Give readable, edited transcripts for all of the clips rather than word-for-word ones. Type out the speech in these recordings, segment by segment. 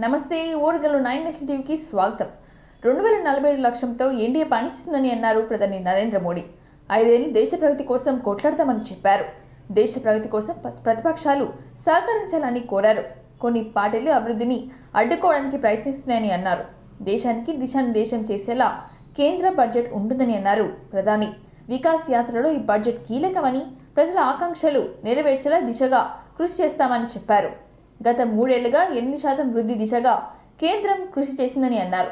నమస్తే ఓర్గలు 9 నేషన్ టీవీకి స్వాగతం. 2047 లక్ష్యంతో ఎన్డీఏ పనిచేస్తుందని అన్నారు ప్రధాని నరేంద్ర మోడీ. 5 ఏళ్లు దేశ ప్రగతి కోసం కొట్లాడతామని చెప్పారు. దేశ ప్రగతి కోసం ప్రతిపక్షాలు సహకరించాలని కోరారు. కొన్ని పార్టీలు అభివృద్ధిని అడ్డుకోవడానికి ప్రయత్నిస్తున్నాయని అన్నారు. దేశానికి దిశానిర్దేశం చేసేలా కేంద్ర బడ్జెట్ ఉంటుందని అన్నారు ప్రధాని. వికాస్ యాత్రలో ఈ బడ్జెట్ కీలకమని, ప్రజల ఆకాంక్షలు నెరవేర్చేలా దిశగా కృషి చేస్తామని చెప్పారు. గత 3 ఏళ్లుగా 8% వృద్ధి దిశగా కేంద్రం కృషి చేసిందని అన్నారు.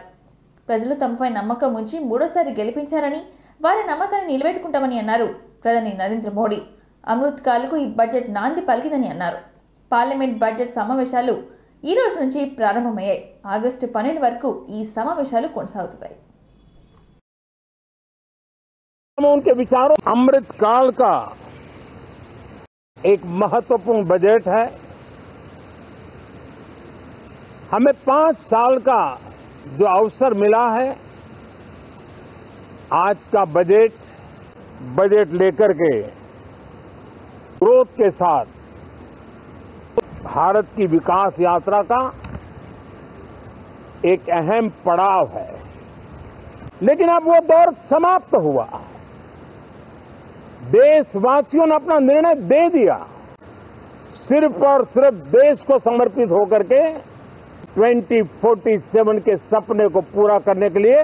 ప్రజలు తమపై నమ్మకం ఉంచి మూడోసారి గెలిపించారని, వారి నమ్మకాన్ని నిలబెట్టుకుంటామని అన్నారు ప్రధాని నరేంద్ర మోడీ. అమృత్ కాల్కు ఈ బడ్జెట్ నాంది పలికిందని అన్నారు. పార్లమెంట్ బడ్జెట్ సమావేశాలు ఈ రోజు నుంచి ప్రారంభమయ్యాయి. ఆగస్టు 12 వరకు ఈ సమావేశాలు కొనసాగుతాయి. उनके विचारों अमृत काल का एक महत्वपूर्ण बजट है. हमें 5 साल का जो अवसर मिला है, आज का बजट लेकर के ग्रोथ के साथ भारत की विकास यात्रा का एक अहम पड़ाव है. लेकिन अब वो दौर समाप्त हुआ. देशवासियों ने अपना निर्णय दे दिया. सिर्फ और सिर्फ देश को समर्पित होकर के 2047 के सपने को पूरा करने के लिए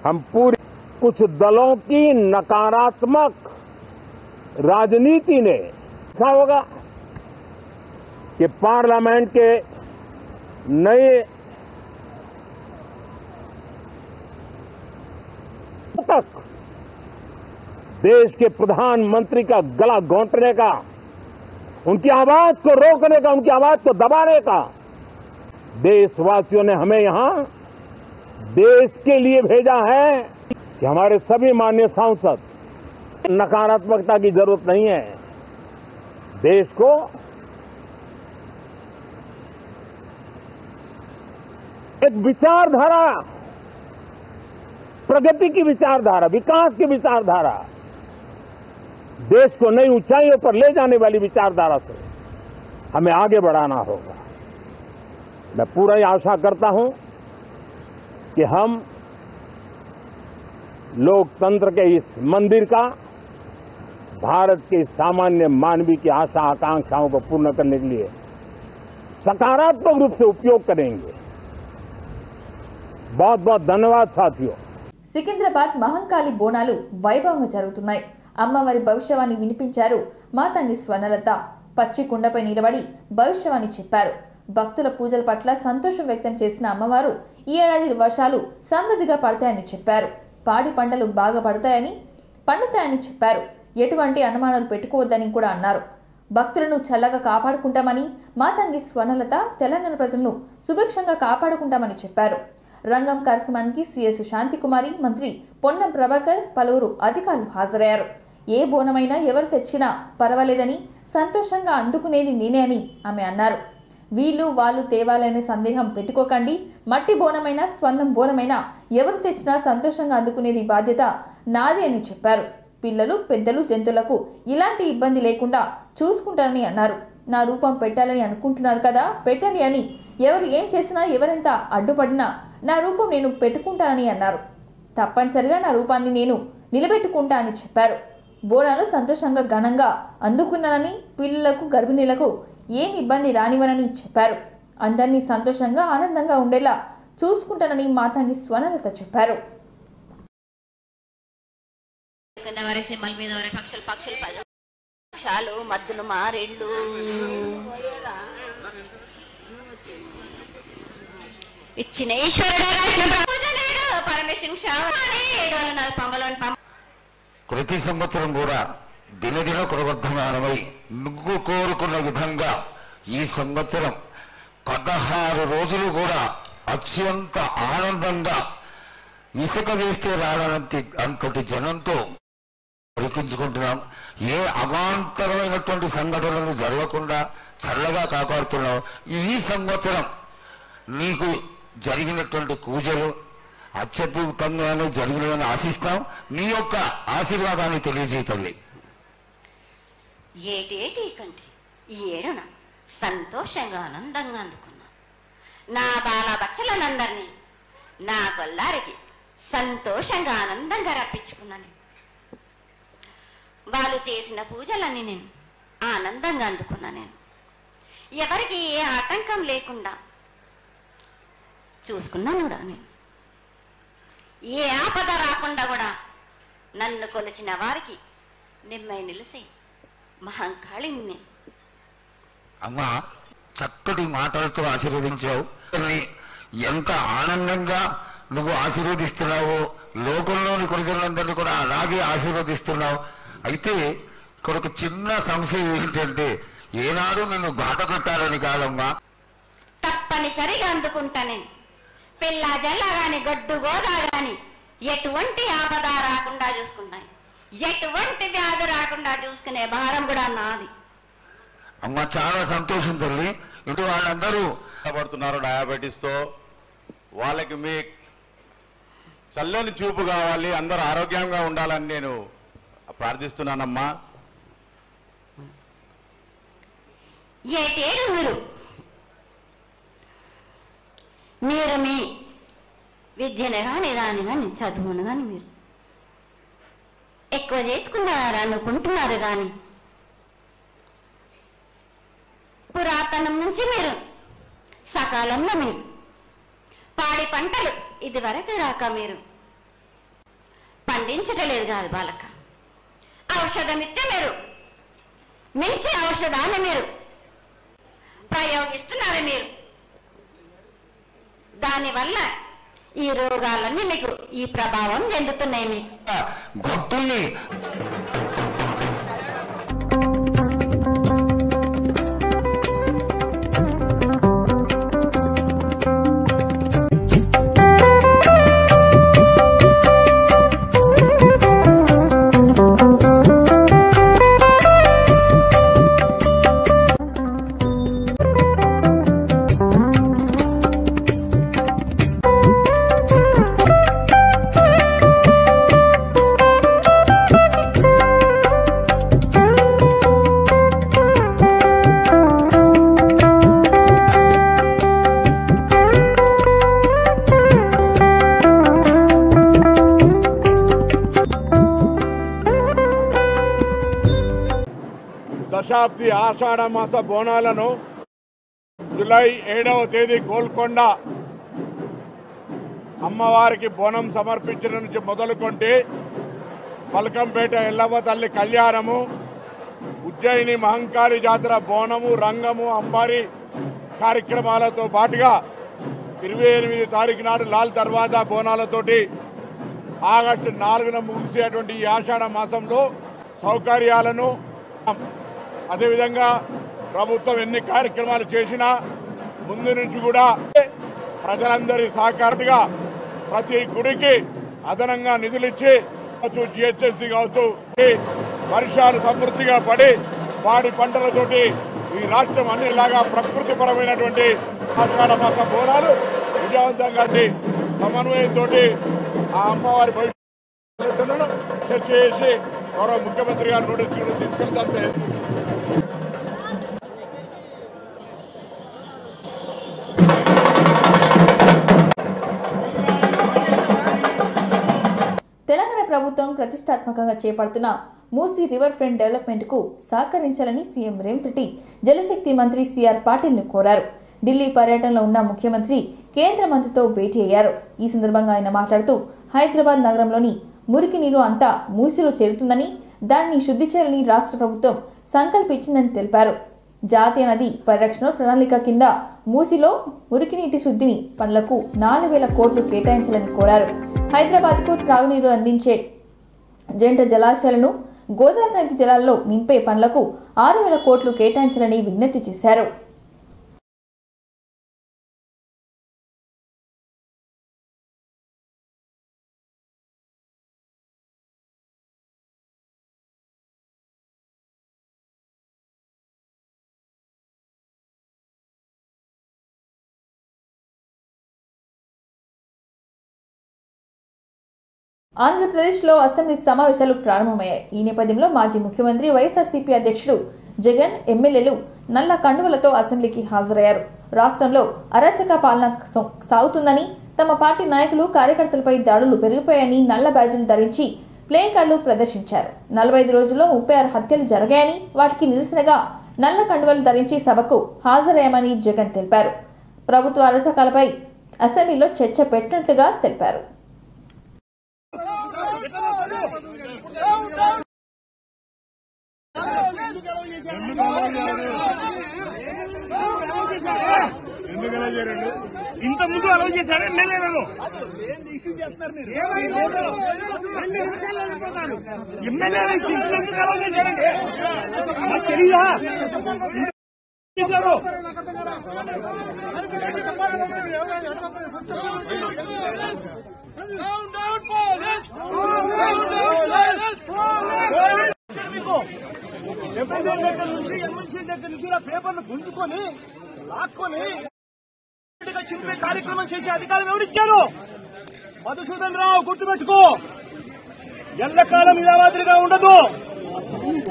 हम पूरी कुछ दलों की नकारात्मक राजनीति ने देखा होगा कि पार्लियामेंट के नए तक देश के प्रधानमंत्री का गला घोंटने का, उनकी आवाज को रोकने का, उनकी आवाज को दबाने का देशवासियों ने हमें यहां देश के लिए भेजा है कि हमारे सभी माननीय सांसद, नकारात्मकता की जरूरत नहीं है. देश को एक विचारधारा, प्रगति की विचारधारा, विकास की विचारधारा, देश को नई ऊंचाइयों पर ले जाने वाली विचारधारा से हमें आगे बढ़ाना होगा. मैं पूरा आशा करता हूं कि हम लोकतंत्र के इस मंदिर का भारत के सामान्य मानवीय की आशा आकांक्षाओं को पूर्ण करने के लिए सकारात्मक रूप से उपयोग करेंगे. बहुत बहुत धन्यवाद साथियों. సికింద్రాబాద్ మహంకాళి బోనాలు వైభవంగా జరుగుతున్నాయి. అమ్మవారి భవిష్యవాణి వినిపించారు మాతంగి స్వర్ణలత. పచ్చి కుండపై నిలబడి భవిష్యవాణి చెప్పారు. భక్తుల పూజల పట్ల సంతోషం వ్యక్తం చేసిన అమ్మవారు ఈ ఏడాది వర్షాలు సమృద్ధిగా పడతాయని చెప్పారు. పాడి పంటలు బాగా పండుతాయని చెప్పారు. ఎటువంటి అనుమానాలు పెట్టుకోవద్దని కూడా అన్నారు. భక్తులను చల్లగా కాపాడుకుంటామని మాతంగి స్వర్ణలత తెలంగాణ ప్రజలను సుభిక్షంగా కాపాడుకుంటామని చెప్పారు. రంగం కార్యక్రమానికి సిఎస్ శాంతికుమారి, మంత్రి పొన్నం ప్రభాకర్, పలువురు అధికారులు హాజరయ్యారు. ఏ బోనమైనా ఎవరు తెచ్చినా పర్వాలేదని, సంతోషంగా అందుకునేది నేనే అని ఆమె అన్నారు. వీళ్ళు వాళ్ళు తేవాలనే సందేహం పెట్టుకోకండి. మట్టి బోనమైనా స్వర్ణం బోనమైనా ఎవరు తెచ్చినా సంతోషంగా అందుకునేది బాధ్యత నాది అని చెప్పారు. పిల్లలు, పెద్దలు, జంతువులకు ఇలాంటి ఇబ్బంది లేకుండా చూసుకుంటానని అన్నారు. నా రూపం పెట్టాలని అనుకుంటున్నారు కదా, పెట్టండి అని. ఎవరు ఏం చేసినా, ఎవరెంత అడ్డుపడినా నా రూపం నేను పెట్టుకుంటానని అన్నారు. తప్పనిసరిగా నా రూపాన్ని నేను నిలబెట్టుకుంటా అని చెప్పారు. బోనాలు సంతోషంగా ఘనంగా అందుకున్నానని, పిల్లలకు, గర్భిణీలకు ఏం ఇబ్బంది రానివ్వనని చెప్పారు. అందరినీ సంతోషంగా ఆనందంగా ఉండేలా చూసుకుంటానని మాతంగి స్వర్ణలత చెప్పారు. పక్షాలు మద్దులు మారేళ్ళు ఇచ్చిన ప్రతి సంవత్సరం కూడా దినదిన క్రమబద్ధమానమై నువ్వు కోరుకున్న విధంగా ఈ సంవత్సరం 16 రోజులు కూడా అత్యంత ఆనందంగా ఇసుక వేస్తే రావడానికి అంతటి జనంతో పరికించుకుంటున్నాం. ఏ అవాంతరమైనటువంటి సంఘటనలు జరగకుండా చల్లగా కాపాడుతున్నాం. ఈ సంవత్సరం నీకు జరిగినటువంటి పూజలు అత్యద్భుతంగానే జరిగినదని ఆశిస్తాం. నీ యొక్క ఆశీర్వాదాన్ని తెలియజేయతల్లి. ఏటేటి కంటే ఈ ఏడున సంతోషంగా ఆనందంగా అందుకున్నా. నా బాల బచ్చలనందరినీ నా గొల్లారికి సంతోషంగా ఆనందంగా రప్పించుకున్నాను. వాళ్ళు చేసిన పూజలన్నీ నేను ఆనందంగా అందుకున్నాను. నేను ఎవరికి ఏ ఆటంకం లేకుండా చూసుకున్నాను కూడా. నేను ఏ ఆపద రాకుండా కూడా నన్ను కొలిచిన వారికి నిమ్మై నిలిసే మహంకాళిని. అమ్మా, చక్కటి మాటలతో ఆశీర్వదించావు. ఎంత ఆనందంగా నువ్వు ఆశీర్వదిస్తున్నావో లోకంలోని ప్రజలందరినీ కూడా అలాగే ఆశీర్వదిస్తున్నావు. అయితే ఇక్కడ ఒక చిన్న సంశయం ఏంటంటే, ఏనాడు నిన్ను బాధ పెట్టాలని కాదమ్మా. తప్పనిసరిగా అందుకుంటా. నేను పిల్ల జల్ల గాని గొడ్డు గోదా గాని ఎటువంటి ఆపద రాకుండా చూసుకున్నాయి, ఎటువంటి వ్యాధి రాకుండా చూసుకునే భారం కూడా నాది. అమ్మ, చాలా సంతోషం తల్లి. ఇటు వాళ్ళందరూ పడుతున్నారు డయాబెటీస్తో, వాళ్ళకి మీ చల్లని చూపు కావాలి, అందరూ ఆరోగ్యంగా ఉండాలని నేను ప్రార్థిస్తున్నానమ్మా. ఏటేడు మీరు మీ విద్యను కానీ దాని కానీ చదువును కానీ మీరు ఎక్కువ చేసుకున్నారు అనుకుంటున్నారు. కానీ పురాతనం నుంచి మీరు సకాలంలో మీరు పాడి పంటలు ఇది వరకు రాక మీరు పండించటలేదు కాదు బాలక. ఔషధం ఇస్తే మీరు మించి ఔషధాన్ని మీరు ప్రయోగిస్తున్నారు. మీరు దానివల్ల ఈ రోగాలన్నీ మీకు ఈ ప్రభావం చెందుతున్నాయి. మీకు భక్తుల్ని దశాబ్ది ఆషాఢ మాస బోనాలను జూలై 7వ తేదీ గోల్కొండ అమ్మవారికి బోనం సమర్పించిన నుంచి మొదలుకొంటే పల్కంపేట ఎల్లవ్వ తల్లి కళ్యాణము, ఉజ్జయిని మహంకాళి జాతర బోనము, రంగము, అంబారి కార్యక్రమాలతో పాటుగా 28 తారీఖు నాడు లాల్ దర్వాజా బోనాలతోటి ఆగస్టు 4న ముగిసేటువంటి ఈ ఆషాఢ మాసంలో సౌకర్యాలను, అదేవిధంగా ప్రభుత్వం ఎన్ని కార్యక్రమాలు చేసినా ముందు నుంచి కూడా ప్రజలందరి సహకారంగా ప్రతి గుడికి అదనంగా నిధులు ఇచ్చి జిహెచ్ఎంసీ కావచ్చు, వర్షాలు సమృద్ధిగా పడి పాడి పంటలతోటి ఈ రాష్ట్రం అన్నిలాగా ప్రకృతిపరమైనటువంటి ఆషాఢ మాస బోనాలు విజయవంతంగా సమన్వయంతో ఆ అమ్మవారి భవిష్యత్తును చర్చ చేసి గౌరవ ముఖ్యమంత్రి గారు నోటీసులు తీసుకెళ్తే తెలంగాణ ప్రభుత్వం ప్రతిష్టాత్మకంగా చేపడుతున్న మూసీ రివర్ ఫ్రంట్ డెవలప్మెంట్ కు సహకరించాలని సీఎం రేవంత్ రెడ్డి జలశక్తి మంత్రి సిఆర్ పాటిల్ ను కోరారు. ఢిల్లీ పర్యటనలో ఉన్న ముఖ్యమంత్రి కేంద్ర మంత్రితో భేటీ అయ్యారు. ఈ సందర్భంగా ఆయన మాట్లాడుతూ హైదరాబాద్ నగరంలోని మురికి నీరు అంతా మూసీలో చేరుతుందని, దాన్ని శుద్ధి చేయాలని రాష్ట్ర ప్రభుత్వం సంకల్పించిందని తెలిపారు. జాతీయ నది పరిరక్షణ ప్రణాళిక కింద మూసీలో మురికి నీటి శుద్ధిని పనులకు 4,000 కోట్లు కేటాయించాలని కోరారు. హైదరాబాద్ కు త్రాగునీరు అందించే జంట జలాశయాలను గోదావరి నది జలాల్లో నింపే పనులకు 6,000 కోట్లు కేటాయించాలని విజ్ఞప్తి చేశారు. ఆంధ్రప్రదేశ్లో అసెంబ్లీ సమావేశాలు ప్రారంభమయ్యాయి. ఈ నేపథ్యంలో మాజీ ముఖ్యమంత్రి వైఎస్ఆర్సీపీ అధ్యక్షుడు జగన్, ఎమ్మెల్యేలు నల్ల కండువలతో అసెంబ్లీకి హాజరయ్యారు. రాష్ట్రంలో అరాచక పాలన సాగుతుందని, తమ పార్టీ నాయకులు కార్యకర్తలపై దాడులు పెరిగిపోయాయని నల్ల బ్యాడ్జీలు ధరించి ప్లే కార్డులు ప్రదర్శించారు. 45 రోజుల్లో 36 హత్యలు జరిగాయని, వాటికి నిరసనగా నల్ల కండువలు ధరించి సభకు హాజరయ్యామని జగన్ తెలిపారు. ప్రభుత్వ అరాచకాలపై అసెంబ్లీలో చర్చ పెట్టినట్లుగా తెలిపారు. ఇంత ముందు అలౌ చేశారు ఎమ్మెల్యేలను అలౌ చేశారండి. నాకు తెలియదా ఎమ్మెల్యే దగ్గర నుంచి ఎమ్మెల్సీ దగ్గర నుంచి ఆ పేపర్ను గుంజుకొని లాక్కొని చింపే కార్యక్రమం చేసే అధికారం ఎవరిచ్చారు? మధుసూదన్ రావు, గుర్తుపెట్టుకో. ఎల్లకాలం ఇలా మాదిరిగా ఉండదు.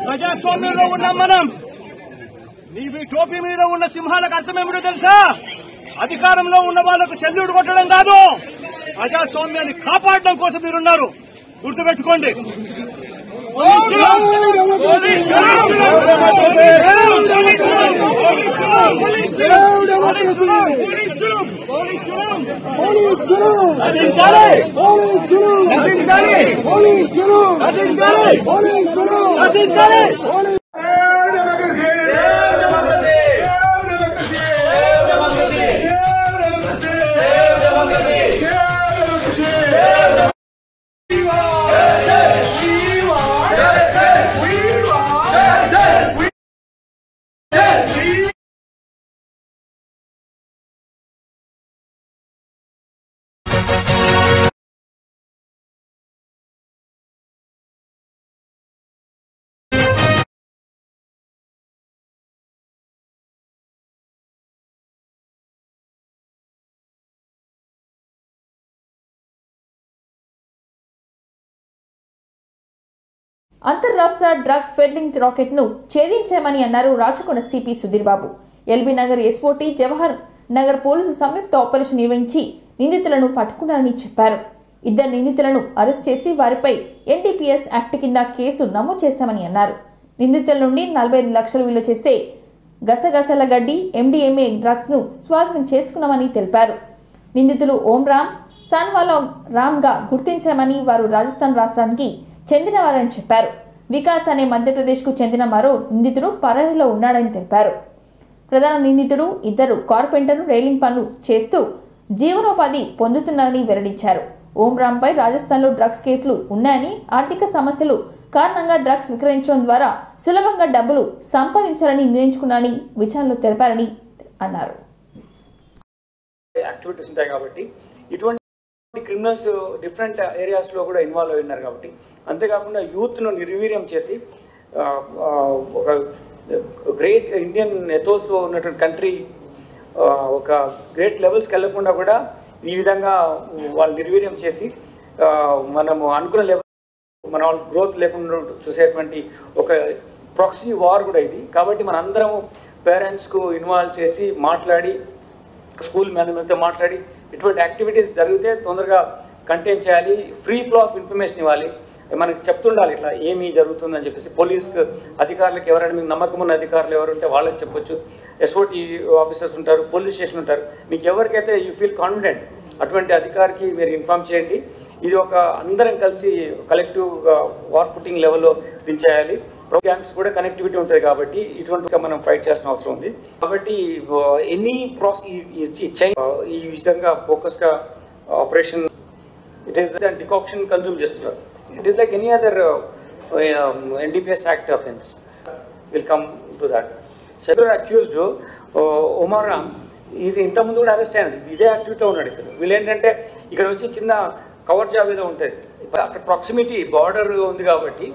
ప్రజాస్వామ్యంలో ఉన్నాం మనం. నీ టోపీ మీద ఉన్న సింహాలకు అర్థం ఏమిటో తెలుసా? అధికారంలో ఉన్న వాళ్లకు సెల్యూట్ కొట్టడం కాదు, ప్రజాస్వామ్యాన్ని కాపాడడం కోసం మీరున్నారు. గుర్తుపెట్టుకోండి. అంతర్రాష్ట్ర డ్రగ్ ఫెడ్లింగ్ రాకెట్ ను ఛేదించామని అన్నారు Rachakonda CP Sudheer Babu. LB Nagar SOT Jawahar Nagar police సంయుక్త ఆపరేషన్ నిర్వహించి నిందితులను పట్టుకున్నారని చెప్పారు. 2 నిందితులను అరెస్ట్ చేసి వారిపై ఎన్డీపీఎస్ యాక్ట్ కింద కేసు నమోదు చేశామని అన్నారు. నిందితుల నుండి 45 లక్షలు విలువ చేసే గసగసల గడ్డి, ఎండిఎంఏ డ్రగ్స్ ను స్వాధీనం చేసుకున్నామని తెలిపారు. నిందితులు ఓం రామ్, సాన్వాలా రామ్ గా గుర్తించామని, వారు రాజస్థాన్ రాష్ట్రానికి చెందినవారని చెప్పారు. వికాస్ అనే మధ్యప్రదేశ్ కు చెందిన మరో నిందితుడు పరారీలో ఉన్నాడని తెలిపారు. ప్రధాన నిందితుడు 2 కార్పెంటర్లు రైలింగ్ పనులు చేస్తూ జీవనోపాధి పొందుతున్నారని వెల్లడించారు. ఓం రామ్ పై రాజస్థాన్లో డ్రగ్స్ కేసులు ఉన్నాయని, ఆర్థిక సమస్యలు కారణంగా డ్రగ్స్ విక్రయించడం ద్వారా సులభంగా డబ్బులు సంపాదించాలని నిర్ణయించుకున్నారని విచారణలో తెలిపారని అన్నారు. యాక్టివిటీస్ ఉంటాయి కాబట్టి ఇటువంటి క్రిమినల్స్ డిఫరెంట్ ఏరియాస్ లో కూడా ఇన్వాల్వ్ అయి ఉన్నారు కాబట్టి, అంతేకాకుండా యూత్ ను నిర్వీర్యం చేసి ఒక గ్రేట్ ఇండియన్ ఎథోస్ ఉన్నటువంటి కంట్రీ ఒక గ్రేట్ లెవెల్స్కి వెళ్లకుండా కూడా ఈ విధంగా వాళ్ళు నిర్వీర్యం చేసి మనము అనుకున్న లెవెల్ మన వాళ్ళు గ్రోత్ లేకుండా చూసేటువంటి ఒక ప్రాక్సీ వార్ కూడా ఇది. కాబట్టి మన అందరము పేరెంట్స్కు ఇన్వాల్వ్ చేసి మాట్లాడి, స్కూల్ మేనేజ్మెంట్తో మాట్లాడి ఇటువంటి యాక్టివిటీస్ జరిగితే తొందరగా కంటైన్ చేయాలి. ఫ్రీ ఫ్లో ఆఫ్ ఇన్ఫర్మేషన్ ఇవ్వాలి, మనకి చెప్తుండాలి ఇట్లా ఏమీ జరుగుతుందని చెప్పేసి. పోలీస్ అధికారులకు ఎవరైనా మీకు నమ్మకం ఉన్న అధికారులు ఎవరుంటే వాళ్ళకి చెప్పొచ్చు. ఎస్ఓటీ ఆఫీసర్స్ ఉంటారు, పోలీస్ స్టేషన్ ఉంటారు. మీకు ఎవరికైతే యూ ఫీల్ కాన్ఫిడెంట్ అటువంటి అధికారికి మీరు ఇన్ఫార్మ్ చేయండి. ఇది ఒక అందరం కలిసి కలెక్టివ్ వార్ ఫుటింగ్ లెవెల్లో దించేయాలి. ప్రోగ్రామ్స్ కూడా కనెక్టివిటీ ఉంటుంది కాబట్టి ఇటువంటి మనం ఫైట్ చేయాల్సిన అవసరం ఉంది. కాబట్టి ఎనీ ఈ విధంగా ఫోకస్గా operation it is decoction consume చేస్తున్నారు. It is like any other NDPS Act offence will come to that. Several accused Omar Ram ఇది ఇంతకుముందు కూడా అరెస్ట్ అయినది, ఇదే యాక్టివిటీలో ఉన్నాడు. ఇక్కడ వీళ్ళు ఏంటంటే ఇక్కడ వచ్చి చిన్న కవర్ జాబ్ ఏదో ఉంటుంది, అక్కడ ప్రాక్సిమిటీ బార్డర్ ఉంది కాబట్టి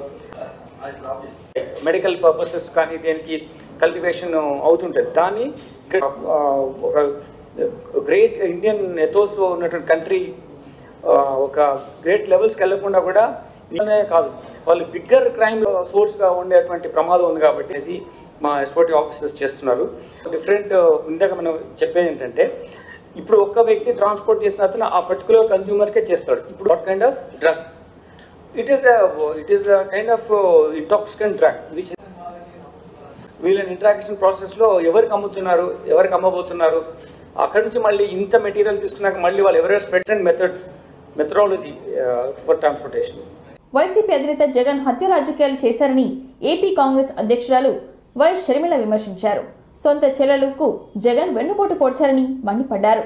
మెడికల్ పర్పసెస్ కానీ దేనికి కల్టివేషన్ అవుతుంటుంది. దాన్ని ఒక గ్రేట్ ఇండియన్ ఎథోస్ ఉన్నటువంటి కంట్రీ ఒక గ్రేట్ లెవెల్స్కి వెళ్లకుండా కూడా కాదు, వాళ్ళు బిగ్గర్ క్రైమ్ సోర్స్గా ఉండేటువంటి ప్రమాదం ఉంది కాబట్టి ఇది మా ఎస్ఓటీ ఆఫీసర్స్ చేస్తున్నారు. డిఫరెంట్ ఇందాక మనం చెప్పేది ఏంటంటే ఇప్పుడు ఒక్క వ్యక్తి ట్రాన్స్పోర్ట్ చేసిన అతను ఆ పర్టికులర్ కన్జ్యూమర్కే చేస్తాడు. ఇప్పుడు what kind of drug it is kind of intoxicant drug which వీళ్ళని ఇంట్రాక్షన్ ప్రాసెస్లో ఎవరికి అమ్ముతున్నారు, ఎవరికి అమ్మబోతున్నారు, అక్కడి నుంచి మళ్ళీ ఇంత మెటీరియల్ తీసుకున్నాక మళ్ళీ వాళ్ళు ఎవరెవరు spread and methodology for transportation. YCP అధినేత జగన్ హత్య రాజకీయాలు చేశారని ఏపీ కాంగ్రెస్ అధ్యక్షురాలు వై షర్మిల విమర్శించారు. సొంత చెల్లెలకు జగన్ వెన్నుపోటు పొడిచారని మండిపడ్డారు.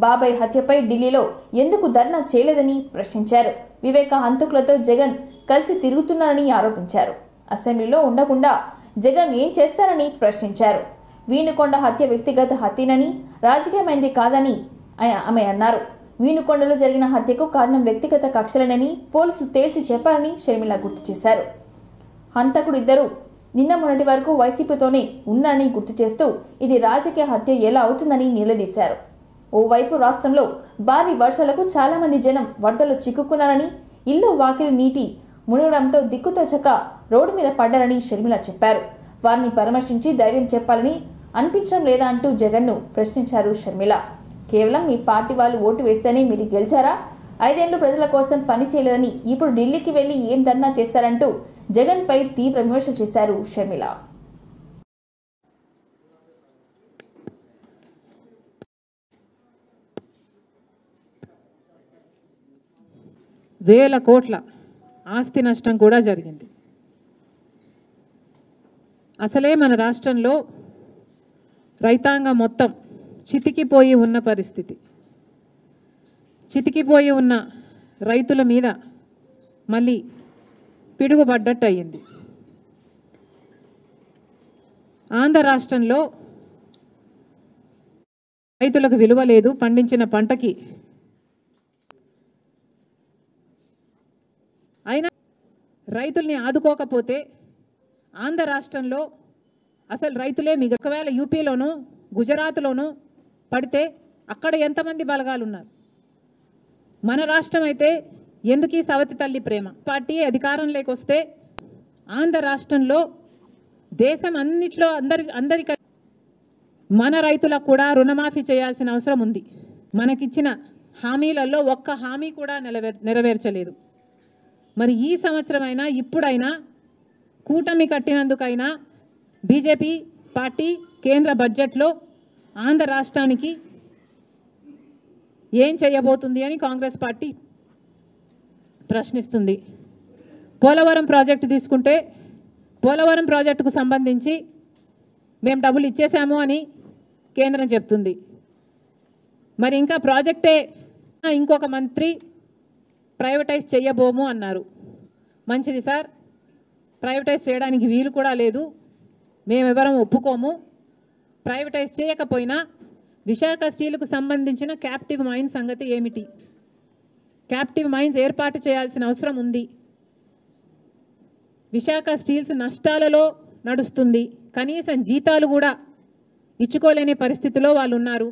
బాబాయ్ హత్యపై ఢిల్లీలో ఎందుకు ధర్నా చేయలేదని ప్రశ్నించారు. వివేక హంతకులతో జగన్ కలిసి తిరుగుతున్నారని ఆరోపించారు. అసెంబ్లీలో ఉండకుండా జగన్ ఏం చేస్తారని ప్రశ్నించారు. వీనుకొండ హత్య వ్యక్తిగత హత్యనని రాజకీయమైంది కాదని ఆమె అన్నారు. వీనుకొండలో జరిగిన హత్యకు కారణం వ్యక్తిగత కక్షలనని పోలీసులు తేల్చి చెప్పారని షర్మిల గుర్తు చేశారు. హంతకుడు ఇద్దరు నిన్న మొన్నటి వరకు వైసీపీతోనే ఉన్నారని గుర్తు చేస్తూ ఇది రాజకీయ హత్య ఎలా అవుతుందని నిలదీశారు. ఓవైపు రాష్ట్రంలో భారీ వర్షాలకు చాలా మంది జనం వరదలో చిక్కుకున్నారని, ఇల్లు వాకిలి నీటి మునగడంతో దిక్కుతోచక రోడ్డు మీద పడ్డారని షర్మిల చెప్పారు. వారిని పరామర్శించి ధైర్యం చెప్పాలని అనిపించడం లేదా అంటూ జగన్ను ప్రశ్నించారు షర్మిల. కేవలం మీ పార్టీ వాళ్ళు ఓటు వేస్తేనే మీరు గెలిచారా? 5 ఏళ్లు ప్రజల కోసం పని చేయలేదని ఇప్పుడు ఢిల్లీకి వెళ్లి ఏం ధర్నా చేస్తారంటూ జగన్ పై తీవ్ర విమర్శ చేశారు షర్మిల. వేల కోట్ల ఆస్తి నష్టం కూడా జరిగింది. అసలే మన రాష్ట్రంలో రైతాంగం మొత్తం చితికిపోయి ఉన్న పరిస్థితి. చితికిపోయి ఉన్న రైతుల మీద మళ్ళీ పిడుగుపడ్డట్టు అయ్యింది. ఆంధ్ర రాష్ట్రంలో రైతులకు విలువ లేదు, పండించిన పంటకి. అయినా రైతుల్ని ఆదుకోకపోతే ఆంధ్ర రాష్ట్రంలో అసలు రైతులే ఒకవేళ యూపీలోనూ గుజరాత్లోనూ పడితే అక్కడ ఎంతమంది బలగాలు ఉన్నారు? మన రాష్ట్రం అయితే ఎందుకు ఈ సవతి తల్లి ప్రేమ? పార్టీ అధికారంలోకి వస్తే ఆంధ్ర రాష్ట్రంలో దేశం అన్నిట్లో అందరికీ మన రైతులకు కూడా రుణమాఫీ చేయాల్సిన అవసరం ఉంది. మనకిచ్చిన హామీలలో ఒక్క హామీ కూడా నెరవేర్చలేదు. మరి ఈ సంవత్సరమైనా ఇప్పుడైనా కూటమి కట్టినందుకైనా బీజేపీ పార్టీ కేంద్ర బడ్జెట్లో ఆంధ్ర రాష్ట్రానికి ఏం చేయబోతుంది అని కాంగ్రెస్ పార్టీ ప్రశ్నిస్తుంది. పోలవరం ప్రాజెక్టు తీసుకుంటే పోలవరం ప్రాజెక్టుకు సంబంధించి మేము డబ్బులు ఇచ్చేసాము అని కేంద్రం చెప్తుంది. మరి ఇంకా ప్రాజెక్టే ఇంకొక మంత్రి ప్రైవేటైజ్ చేయబోము అన్నారు. మంచిది సార్, ప్రైవేటైజ్ చేయడానికి వీలు కూడా లేదు, మేమెవరం ఒప్పుకోము. ప్రైవేటైజ్ చేయకపోయినా విశాఖ స్టీల్కు సంబంధించిన క్యాప్టివ్ మైన్స్ సంగతి ఏమిటి? క్యాప్టివ్ మైన్స్ ఏర్పాటు చేయాల్సిన అవసరం ఉంది. విశాఖ స్టీల్స్ నష్టాలలో నడుస్తుంది, కనీసం జీతాలు కూడా ఇచ్చుకోలేని పరిస్థితిలో వాళ్ళు ఉన్నారు.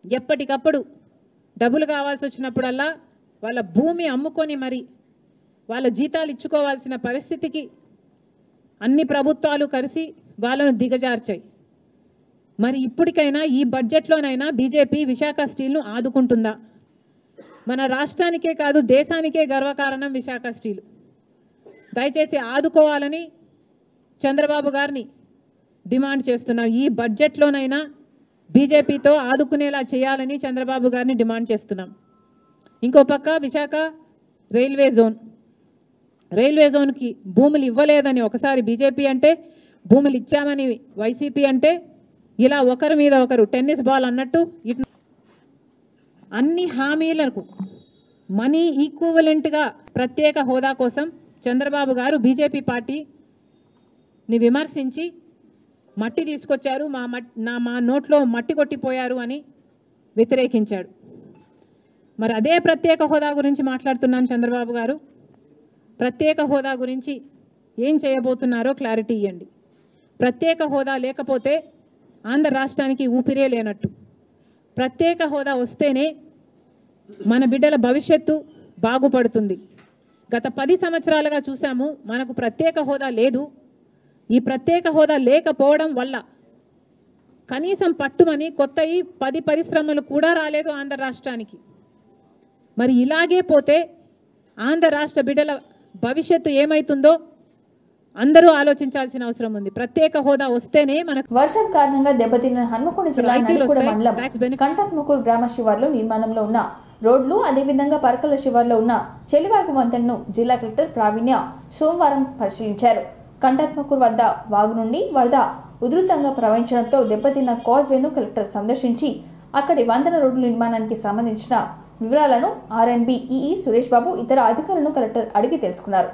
ఎప్పటికప్పుడు డబ్బులు కావాల్సి వచ్చినప్పుడల్లా వాళ్ళ భూమి అమ్ముకొని మరి వాళ్ళ జీతాలు ఇచ్చుకోవాల్సిన పరిస్థితికి అన్ని ప్రభుత్వాలు కలిసి వాళ్ళను దిగజార్చాయి. మరి ఇప్పటికైనా ఈ బడ్జెట్లోనైనా బీజేపీ విశాఖ స్టీల్ను ఆదుకుంటుందా? మన రాష్ట్రానికే కాదు దేశానికే గర్వకారణం విశాఖ స్టీల్. దయచేసి ఆదుకోవాలని చంద్రబాబు గారిని డిమాండ్ చేస్తున్నాం. ఈ బడ్జెట్లోనైనా బీజేపీతో ఆదుకునేలా చేయాలని చంద్రబాబు గారిని డిమాండ్ చేస్తున్నాం. ఇంకో పక్క విశాఖ రైల్వే జోన్కి భూములు ఇవ్వలేదని ఒకసారి బీజేపీ అంటే, భూములు ఇచ్చామని వైసీపీ అంటే, ఇలా ఒకరి మీద ఒకరు టెన్నిస్ బాల్ అన్నట్టు అన్ని హామీలకు మనీ ఈక్వలెంట్గా ప్రత్యేక హోదా కోసం చంద్రబాబు గారు బీజేపీ పార్టీని విమర్శించి మట్టి తీసుకొచ్చారు, మా నోట్లో మట్టి కొట్టిపోయారు అని వ్యతిరేకించాడు. మరి అదే ప్రత్యేక హోదా గురించి మాట్లాడుతున్నాం. చంద్రబాబు గారు ప్రత్యేక హోదా గురించి ఏం చేయబోతున్నారో క్లారిటీ ఇవ్వండి. ప్రత్యేక హోదా లేకపోతే ఆంధ్ర రాష్ట్రానికి ఊపిరే లేనట్టు. ప్రత్యేక హోదా వస్తేనే మన బిడ్డల భవిష్యత్తు బాగుపడుతుంది. గత 10 సంవత్సరాలుగా చూసాము, మనకు ప్రత్యేక హోదా లేదు. ఈ ప్రత్యేక హోదా లేకపోవడం వల్ల కనీసం పట్టుమని కొత్తవి 10 పరిశ్రమలు కూడా రాలేదు ఆంధ్ర రాష్ట్రానికి. మరి ఇలాగే పోతే ఆంధ్ర రాష్ట్ర బిడ్డల భవిష్యత్తు ఏమైతుందో అందరూ ఆలోచించాల్సిన అవసరం ఉంది. ప్రత్యేక హోదా వస్తేనే మనకు. వర్షం కారణంగా దెబ్బతిన్న హన్మకొండ జిల్లా నడికూడ మండలం కంటత్ముకూరు గ్రామ శివార్లో నిర్మాణంలో ఉన్న రోడ్లు, అదేవిధంగా పరకల శివార్లో ఉన్న చెలివాగు వంతెనను జిల్లా కలెక్టర్ ప్రావీణ్య సోమవారం పరిశీలించారు. కంటత్ముకూరు వద్ద వాగు నుండి వరద ఉధృతంగా ప్రవహించడంతో దెబ్బతిన్న కాజ్వేను కలెక్టర్ సందర్శించి అక్కడి వంతెన రోడ్ల నిర్మాణానికి సంబంధించిన వివరాలను ఆర్ఎండ్బి ఈఈ సురేష్ బాబు ఇతర అధికారులను కలెక్టర్ అడిగి తెలుసుకున్నారు.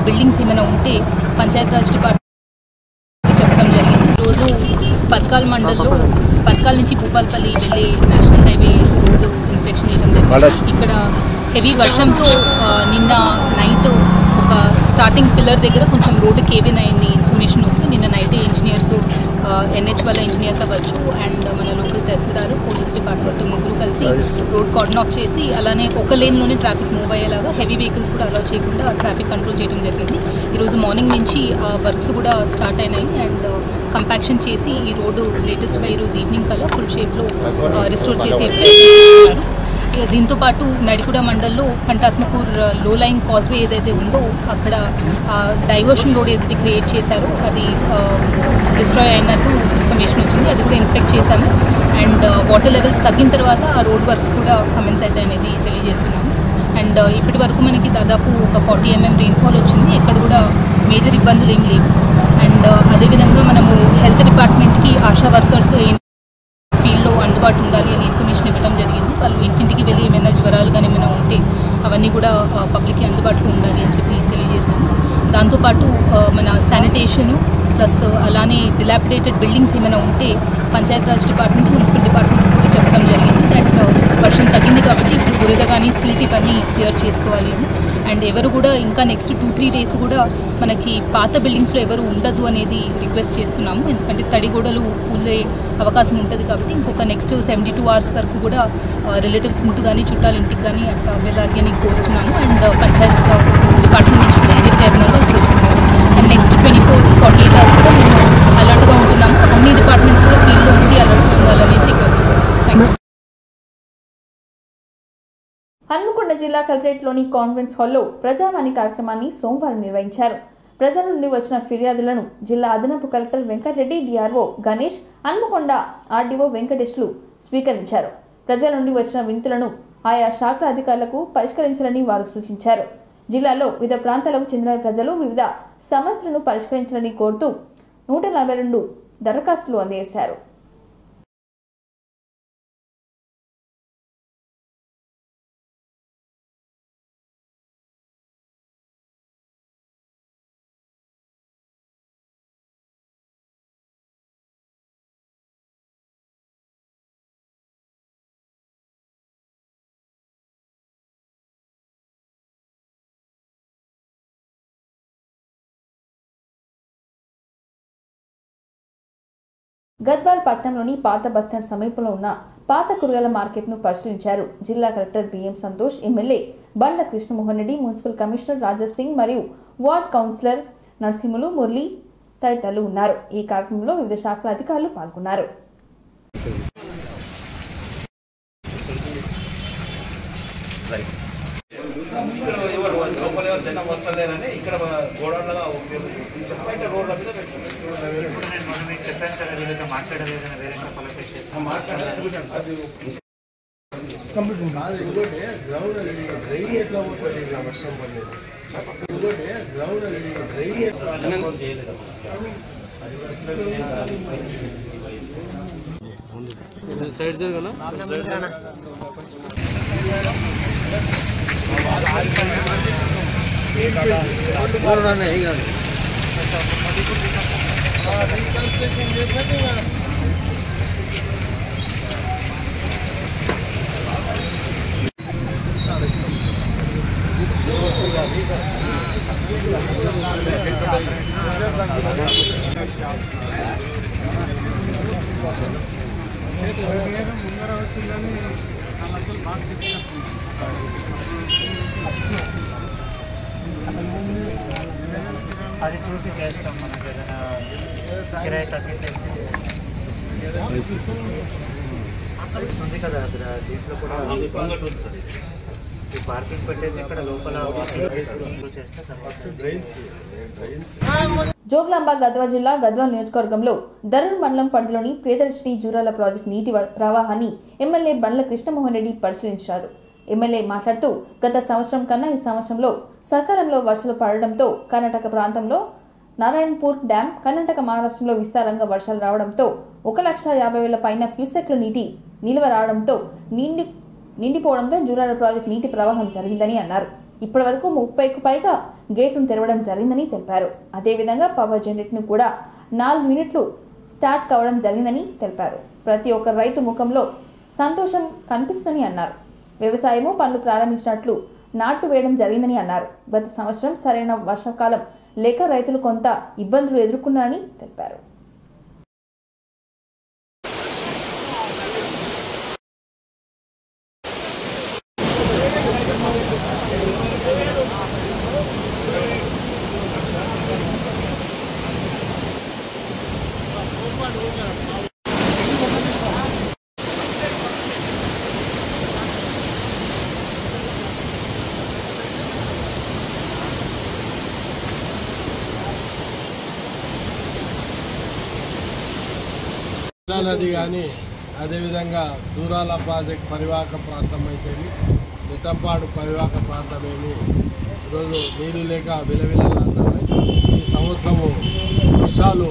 బిల్డింగ్స్ ఏమైనా ఉంటే పంచాయతీరాజ్ డిపార్ట్మెంట్ చెప్పడం జరిగింది. ఈరోజు పర్కాల్ మండల్లో పర్కాల్ నుంచి భూపాల్పల్లి వెళ్ళే నేషనల్ హైవే రోడ్డు ఇన్స్పెక్షన్ చేయడం జరిగింది. ఇక్కడ హెవీ వర్షంతో నిన్న నైట్ ఒక స్టార్టింగ్ పిల్లర్ దగ్గర కొంచెం రోడ్డు కేబిన్ అయింది ఇన్ఫర్మేషన్ వస్తే నిన్న నైట్ ఇంజనీర్స్ ఎన్హెచ్ వాళ్ళ ఇంజనీర్స్ అవ్వచ్చు అండ్ మన లోకల్ తహసీల్దార్ పోలీస్ డిపార్ట్మెంట్ ముగ్గురు కలిసి రోడ్ కార్డన్ ఆఫ్ చేసి అలానే ఒక లేన్లోనే ట్రాఫిక్ మూవ్ అయ్యేలాగా హెవీ వెహికల్స్ కూడా అలౌ చేయకుండా ట్రాఫిక్ కంట్రోల్ చేయడం జరిగింది. ఈరోజు మార్నింగ్ నుంచి వర్క్స్ కూడా స్టార్ట్ అయినాయి అండ్ కంపాక్షన్ చేసి ఈ రోడ్డు లేటెస్ట్గా ఈరోజు ఈవినింగ్ కల్లా ఫుల్ షేప్లో రిస్టోర్ చేసే ప్రయత్నం. దీంతో పాటు నడికూడ మండల్లో కంటాత్మకూర్ లో లైన్ కాజ్వే ఏదైతే ఉందో అక్కడ డైవర్షన్ రోడ్ ఏదైతే క్రియేట్ చేశారో అది డిస్ట్రాయ్ అయినట్టు ఇన్ఫర్మేషన్ వచ్చింది. అది కూడా ఇన్స్పెక్ట్ చేశాము అండ్ వాటర్ లెవెల్స్ తగ్గిన తర్వాత ఆ రోడ్ వర్క్స్ కూడా కమెన్స్ అవుతాయి అనేది తెలియజేస్తున్నాము. అండ్ ఇప్పటి వరకు మనకి దాదాపు ఒక 40 mm రెయిన్ఫాల్ వచ్చింది. ఎక్కడ కూడా మేజర్ ఇబ్బందులు ఏం లేవు. అండ్ అదేవిధంగా మనము హెల్త్ డిపార్ట్మెంట్కి ఆశా వర్కర్స్ ఫీల్డ్లో అందుబాటు ఉండాలి అని ఇన్ఫర్మేషన్ ఇవ్వడం జరిగింది. వాళ్ళు ఇంటింటికి వెళ్ళి ఏమైనా జ్వరాలు కానీ ఏమైనా ఉంటే అవన్నీ కూడా పబ్లిక్కి అందుబాటులో ఉండాలి అని చెప్పి తెలియజేశాము. దాంతోపాటు మన శానిటేషను ప్లస్ అలానే డిలాపిడేటెడ్ బిల్డింగ్స్ ఏమైనా ఉంటే పంచాయతీరాజ్ డిపార్ట్మెంట్ మున్సిపల్ డిపార్ట్మెంట్ కూడా చెప్పడం జరిగింది. దట్ వర్షం తగ్గింది కాబట్టి ఇప్పుడు బురద కానీ సిల్ట్ ఇవన్నీ క్లియర్ చేసుకోవాలి అని. అండ్ ఎవరు కూడా ఇంకా నెక్స్ట్ 2-3 days కూడా మనకి పాత బిల్డింగ్స్లో ఎవరు ఉండదు అనేది రిక్వెస్ట్ చేస్తున్నాము. ఎందుకంటే తడిగోడలు కూలే అవకాశం ఉంటుంది కాబట్టి ఇంకొక నెక్స్ట్ 72 hours వరకు కూడా రిలేటివ్స్ ఇంటూ కానీ చుట్టాల ఇంటికి కానీ అట్లా వెళ్ళాలి అని కోరుతున్నాము. అండ్ పంచాయత్ డిపార్ట్మెంట్ నుంచి కూడా ఇదే ప్రయత్నాలు చేస్తున్నాము. అండ్ నెక్స్ట్ 24-48 hours కూడా మేము అలర్ట్గా ఉంటున్నాము. అన్ని డిపార్ట్మెంట్స్ కూడా ఫీల్డ్లో ఉండి అలర్ట్గా ఉండాలనేది రిక్వెస్ట్ చేస్తున్నాము. Thank you. హన్మకొండ జిల్లా కలెక్టరేట్లోని కాన్ఫరెన్స్ హాల్లో ప్రజావాణి కార్యక్రమాన్ని సోమవారం నిర్వహించారు. ప్రజల నుండి వచ్చిన ఫిర్యాదులను జిల్లా అదనపు collector Venkatareddy, DRO Ganesh, Hanamkonda RDO వెంకటేష్లు స్వీకరించారు. ప్రజల నుండి వచ్చిన వినతులను ఆయా శాఖల అధికారులకు పరిష్కరించాలని వారు సూచించారు. జిల్లాలో వివిధ ప్రాంతాలకు చెందిన ప్రజలు వివిధ సమస్యలను పరిష్కరించాలని కోరుతూ 142 దరఖాస్తులు అందజేశారు. గద్వాల్ పట్టణంలోని పాత బస్టాండ్ సమీపంలో ఉన్న పాత కూరగాయల మార్కెట్ను పరిశీలించారు. జిల్లా కలెక్టర్ బిఎం సంతోష్, ఎమ్మెల్యే బండ్ల కృష్ణమోహన్ రెడ్డి, మున్సిపల్ కమిషనర్ రాజా సింగ్ మరియు వార్డ్ కౌన్సిలర్ నరసింహులు, మురళి తదితరులు ఉన్నారు. ఈ కార్యక్రమంలో వివిధ శాఖల అధికారులు పాల్గొన్నారు. జనం వస్తలేరని ఇక్కడ గోడౌన్లుగా బయట రోడ్ల మీద చెప్పాను సార్, ఏదైతే మాట్లాడలేదని వేరే గ్రౌండ్ డ్రైన్ ఎట్లా పోతుంది ఇలా వర్షం పడలేదు గ్రౌండ్ డ్రైన్ చేయలేదు సైడ్ జరగనా ముందర వచ్చిందని అది చూసి చేస్తాం. మనకి ఏదైనా కిరాయి తగ్గించేసి ఉంది కదా, దీంట్లో కూడా ఈ పార్కింగ్ పెట్టేసి ఇక్కడ లోపల చేస్తే జోగులాంబ గద్వాల్ జిల్లా గద్వాల్ నియోజకవర్గంలో దరూర్ మండలం పరిధిలోని ప్రియదర్శిని జూరాల ప్రాజెక్టు నీటి ప్రవాహాన్ని ఎమ్మెల్యే బండ్ల కృష్ణమోహన్ రెడ్డి పరిశీలించారు. ఎమ్మెల్యే మాట్లాడుతూ గత సంవత్సరం కన్నా ఈ సంవత్సరంలో సకాలంలో వర్షాలు పడడంతో కర్ణాటక ప్రాంతంలో నారాయణపూర్ డ్యాం, కర్ణాటక మహారాష్ట్రంలో విస్తారంగా వర్షాలు రావడంతో 1,50,000 పైన క్యూసెక్ల నీటి నిల్వ రావడంతో నిండిపోవడంతో జూరాల ప్రాజెక్టు నీటి ప్రవాహం జరిగిందని అన్నారు. ఇప్పటి వరకు 30కు పైగా గేట్లను తెరవడం జరిగిందని తెలిపారు. అదేవిధంగా పవర్ జనరేటర్ను కూడా 4 యూనిట్లు స్టార్ట్ కావడం జరిగిందని తెలిపారు. ప్రతి ఒక్క రైతు ముఖంలో సంతోషం కనిపిస్తుందని అన్నారు. వ్యవసాయము పనులు ప్రారంభించినట్లు నాట్లు వేయడం జరిగిందని అన్నారు. గత సంవత్సరం సరైన వర్షాకాలం లేక రైతులు కొంత ఇబ్బందులు ఎదుర్కొన్నారని తెలిపారు. నది కానీ అదేవిధంగా దూరాల ప్రాజెక్ట్ పరివాహక ప్రాంతం అయితే నిట్టంపాడు పరివాహక ప్రాంతమేమి ఈరోజు నీరు లేక విలవిలలాడుతున్నాయి. ఈ సంవత్సరము వర్షాలు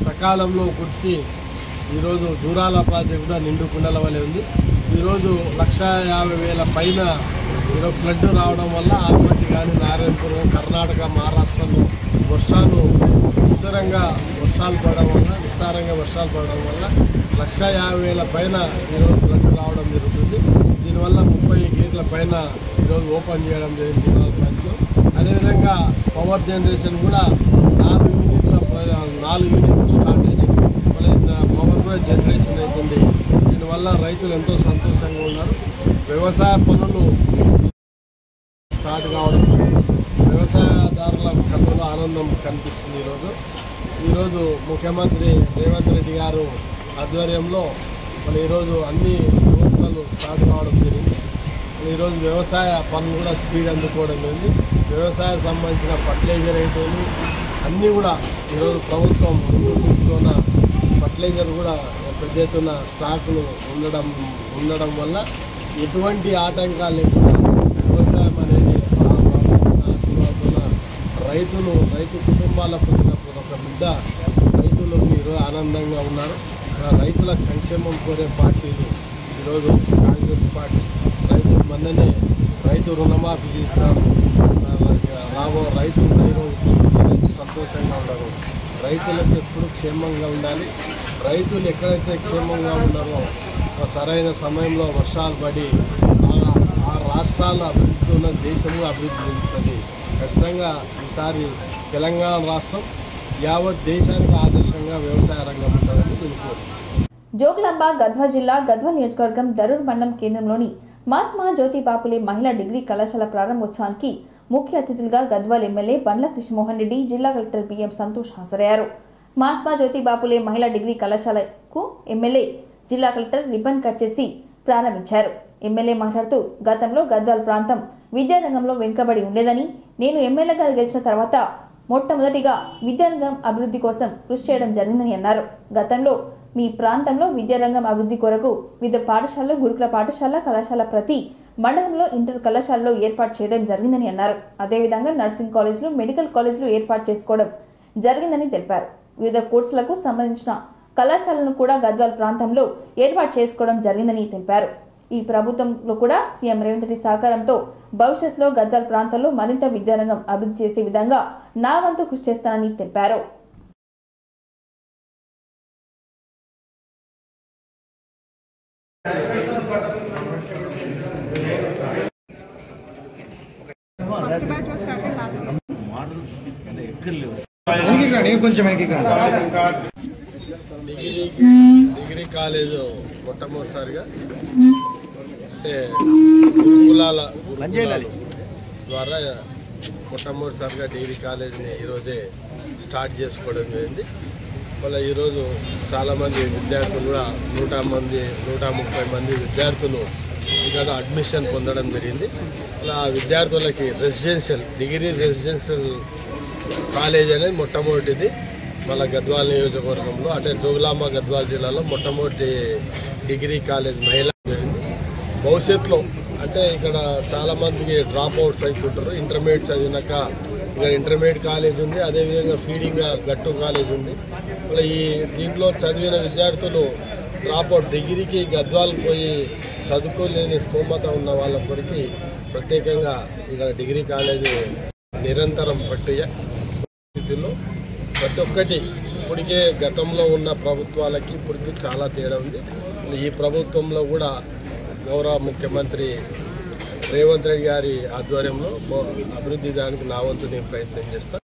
సకాలంలో కురిసి ఈరోజు దూరాల ప్రాజెక్ట్ కూడా నిండు కుండల వలె ఉంది. ఈరోజు 1,50,000 పైన ఈరోజు ఫ్లడ్ రావడం వల్ల ఆల్మట్టి కానీ నారాయణపురం, కర్ణాటక, మహారాష్ట్రలో విస్తారంగా వర్షాలు పడడం వల్ల 1,50,000 పైన ఈరోజు ఫ్లడ్ రావడం జరుగుతుంది. దీనివల్ల 30 గేట్ల పైన ఈరోజు ఓపెన్ చేయడం జరిగింది జూరాల ప్రాంతంలో. అదేవిధంగా పవర్ జనరేషన్ కూడా 4 యూనిట్లు స్టార్ట్ అయ్యి మళ్ళీ పవర్ కూడా జనరేషన్ అవుతుంది. దీనివల్ల రైతులు ఎంతో సంతోషంగా ఉన్నారు. వ్యవసాయ పనులు స్టార్ట్ కావడం వ్యవసాయదారుల కళ్ళలో ఆనందం కనిపిస్తుంది. ఈరోజు ముఖ్యమంత్రి రేవంత్ రెడ్డి గారు ఆధ్వర్యంలో మరి ఈరోజు అన్ని వ్యవస్థలు స్టార్ట్ కావడం జరిగింది. ఈరోజు వ్యవసాయ పనులు కూడా స్పీడ్ అందుకోవడం జరిగింది. వ్యవసాయ సంబంధించిన ఫర్టిలైజర్ అయితే అన్నీ కూడా ఈరోజు ప్రభుత్వం ముందున్న ఫర్టిలైజర్ కూడా పెద్ద ఎత్తున స్టాకులు ఉండడం వల్ల ఎటువంటి ఆటంకాలు లేకుండా వ్యవసాయం అనేది రైతు కుటుంబాల పుట్టినప్పుడు ఒక బిడ్డ రైతులు ఈరోజు ఆనందంగా ఉన్నారు. రైతుల సంక్షేమం కోరే పార్టీలు ఈరోజు కాంగ్రెస్ పార్టీ మొన్ననే రైతు రుణమాఫీ చేసినారు. రైతు సంతోషంగా ఉండరు. రైతులకు ఎప్పుడు క్షేమంగా ఉండాలి. రైతులు ఎక్కడైతే క్షేమంగా ఉన్నారో సరైన సమయంలో వర్షాలు పడి ఆ రాష్ట్రాలు అభివృద్ధి ఉన్న దేశము అభివృద్ధి చెందుతుంది. ఖచ్చితంగా ఈసారి తెలంగాణ రాష్ట్రం యావత్ దేశానికి ఆదర్శంగా వ్యవసాయ రంగం ఉంటుందని తెలుసుకోవాలి. జోగులాంబ గద్వాల్ జిల్లా గద్వాల్ నియోజకవర్గం దరూర్ మండలం కేంద్రంలోని మహాత్మా జ్యోతి బాపులే మహిళా డిగ్రీ కళాశాల ప్రారంభోత్సవానికి ముఖ్య అతిథులుగా గద్వాల్ ఎమ్మెల్యే బండ్ల కృష్ణమోహన్ రెడ్డి, జిల్లా కలెక్టర్ బిఎం సంతోష్ హాజరయ్యారు. మహాత్మా జ్యోతి బాపులే మహిళా డిగ్రీ కళాశాలకు ఎమ్మెల్యే, జిల్లా కలెక్టర్ రిబ్బన్ కట్ చేసి ప్రారంభించారు. ఎమ్మెల్యే మాట్లాడుతూ గతంలో గద్వాల్ ప్రాంతం విద్యారంగంలో వెనుకబడి ఉండేదని, నేను ఎమ్మెల్యేగా గెలిచిన తర్వాత మొట్టమొదటిగా విద్యారంగం అభివృద్ధి కోసం కృషి చేయడం జరిగిందని అన్నారు. గతంలో మీ ప్రాంతంలో విద్యారంగం అభివృద్ధి కొరకు వివిధ పాఠశాలలు, గురుకుల పాఠశాల, కళాశాల ప్రతి మండలంలో ఇంటర్ కళాశాలలో ఏర్పాటు చేయడం జరిగిందని అన్నారు. అదేవిధంగా నర్సింగ్ కాలేజీలు, మెడికల్ కాలేజీలు ఏర్పాటు చేసుకోవడం జరిగిందని తెలిపారు. వివిధ కోర్సులకు సంబంధించిన కళాశాలను కూడా గద్వాల్ ప్రాంతంలో ఏర్పాటు చేసుకోవడం జరిగిందని తెలిపారు. ఈ ప్రభుత్వంలో కూడా సీఎం రేవంత్ రెడ్డి సహకారంతో భవిష్యత్తులో గద్వాల్ ప్రాంతంలో మరింత విద్యారంగం అభివృద్ధి చేసే విధంగా నా వంతు కృషి చేస్తానని తెలిపారు. డిగ్రీ కాలేజ్ మొట్టమొదటిసారిగా అంటే గురుకులాల ద్వారా మొట్టమొదటిసారిగా డిగ్రీ కాలేజీని ఈరోజే స్టార్ట్ చేసుకోవడం జరిగింది. మళ్ళీ ఈరోజు చాలామంది విద్యార్థులు కూడా 130 మంది విద్యార్థులు ఇక్కడ అడ్మిషన్ పొందడం జరిగింది. అలా విద్యార్థులకి డిగ్రీ రెసిడెన్షియల్ కాలేజ్ అనేది మొట్టమొదటిది మన గద్వాల్ నియోజకవర్గంలో, అంటే జోగులాంబ గద్వాల్ జిల్లాలో మొట్టమొదటి డిగ్రీ కాలేజ్ మహిళా జరిగింది. భవిష్యత్తులో అంటే ఇక్కడ చాలామందికి డ్రాప్ అవుట్స్ అవుతుంటారు. ఇంటర్మీడియట్ చదివినాక ఇక్కడ ఇంటర్మీడియట్ కాలేజ్ ఉంది, అదేవిధంగా ఫీడింగ్ గట్టు కాలేజ్ ఉంది. మళ్ళీ ఈ దీంట్లో చదివిన విద్యార్థులు డ్రాప్ అవుట్ డిగ్రీకి గద్వాల్ పోయి చదువుకోలేని స్తోమత ఉన్న వాళ్ళ కొరికి ప్రత్యేకంగా ఇక్కడ డిగ్రీ కాలేజీ నిరంతరం ప్రక్రియ స్థితిలో ప్రతి ఒక్కటి ఇప్పటికే గతంలో ఉన్న ప్రభుత్వాలకి ఇప్పటికీ చాలా తేడా ఉంది. ఈ ప్రభుత్వంలో కూడా గౌరవ ముఖ్యమంత్రి రేవంత్ రెడ్డి గారి ఆధ్వర్యంలో అభివృద్ధి దానికి నా వంతు నేను ప్రయత్నం చేస్తాను.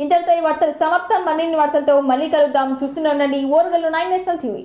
ఇంతటితో ఈ వార్తలు సమాప్తం. మరిన్ని వార్తలతో మళ్ళీ కలుద్దాం. చూస్తూనే ఉండండి ఓరుగల్లు 9 నేషనల్ టీవీ.